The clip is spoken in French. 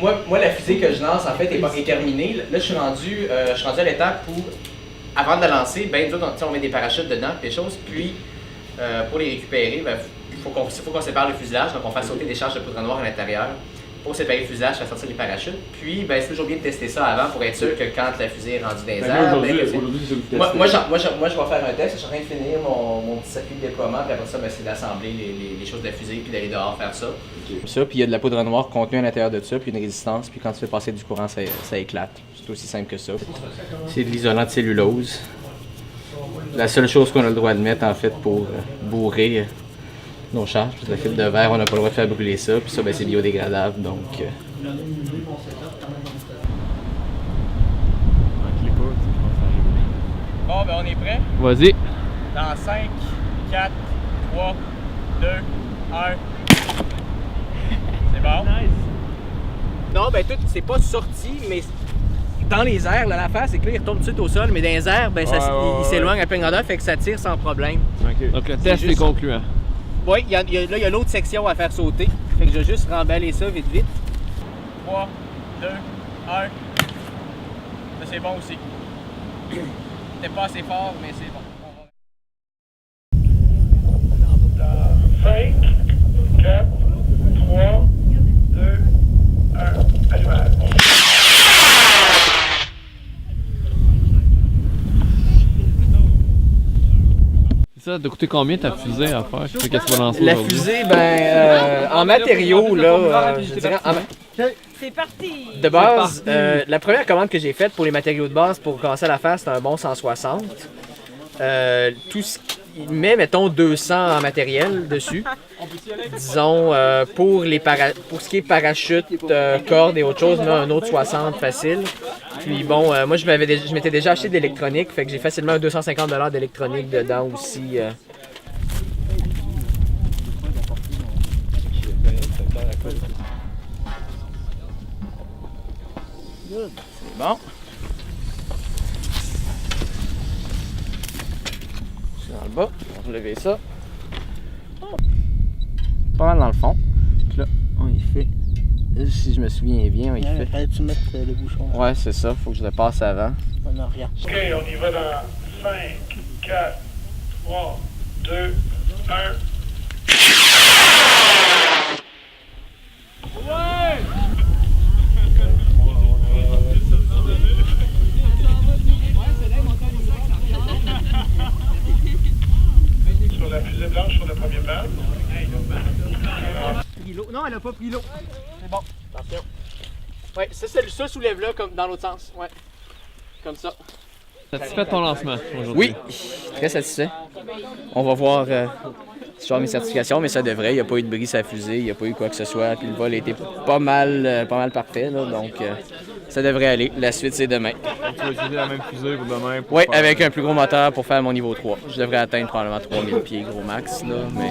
Moi, la fusée que je lance, en fait, est terminée. Là, je suis rendu à l'étape où, avant de la lancer, ben, on met des parachutes dedans, des choses, puis pour les récupérer, ben, faut qu'on sépare le fuselage, donc on fait sauter des charges de poudre noire à l'intérieur. Pour séparer le fuselage, faire sortir les parachutes. Puis, ben, c'est toujours bien de tester ça avant pour être sûr que quand la fusée est rendue dans les airs. Moi, je vais faire un test. Je suis en train de finir mon petit circuit de déploiement. Puis après ça, ben, c'est d'assembler les choses de la fusée puis d'aller dehors faire ça. Okay. Ça, puis il y a de la poudre noire contenue à l'intérieur de ça, puis une résistance. Puis quand tu fais passer du courant, ça éclate. C'est aussi simple que ça. C'est de l'isolant de cellulose. La seule chose qu'on a le droit de mettre, en fait, pour bourrer nos charges, parce que la fibre de verre, on n'a pas le droit de faire brûler ça, puis ça, ben, c'est biodégradable, donc... Bon, ben on est prêt? Vas-y. Dans 5, 4, 3, 2, 1... C'est bon? Nice! Non, ben tout, c'est pas sorti, mais dans les airs, là, l'affaire, c'est que là, il retombe tout de suite au sol, mais dans les airs, ben, il s'éloigne à pleine grandeur, fait que ça tire sans problème. Okay. Donc le test est concluant. Oui, là, il y a l'autre section à faire sauter. Fait que je vais juste remballer ça vite. 3, 2, 1. Ça, c'est bon aussi. C'était pas assez fort, mais c'est bon. 5, 4, 3, 2, 1. Allumage. Ça a coûté combien ta fusée à faire? Qu'est-ce que tu vas lancer la fusée, ben, en matériaux, là, je dirais... C'est parti! De base, la première commande que j'ai faite pour les matériaux de base pour commencer à la faire, c'était un bon 160. Tout ce qui met, mettons, 200 en matériel dessus. Disons, pour ce qui est parachute, corde et autre chose, on a un autre 60 facile. Puis bon, moi je m'étais déjà acheté de l'électronique, fait que j'ai facilement un 250 $ d'électronique dedans aussi. C'est bon. C'est dans le bas, on va relever ça. Pas mal dans le fond. Donc là, on y fait. Si je me souviens bien, on y fait. Fallait que tu mettes le bouchon. Ouais, c'est ça, faut que je le passe avant. Non, rien. Ok, on y va dans 5, 4, 3, 2, 1. Sur la fusée blanche sur le premier plan. Non, elle a pas pris l'eau. C'est bon. Attention. Ouais, ça soulève-là comme dans l'autre sens. Ouais. Comme ça. Satisfait de ton lancement aujourd'hui? Oui, très satisfait. On va voir si je vais mes certifications, mais ça devrait. Il n'y a pas eu de bris à la fusée, il n'y a pas eu quoi que ce soit. Puis le vol a été pas mal parfait, là, donc ça devrait aller. La suite, c'est demain. Donc, tu vas utiliser la même fusée pour demain? Oui, avec un plus gros moteur pour faire mon niveau 3. Je devrais atteindre probablement 3000 pieds gros max, là, mais...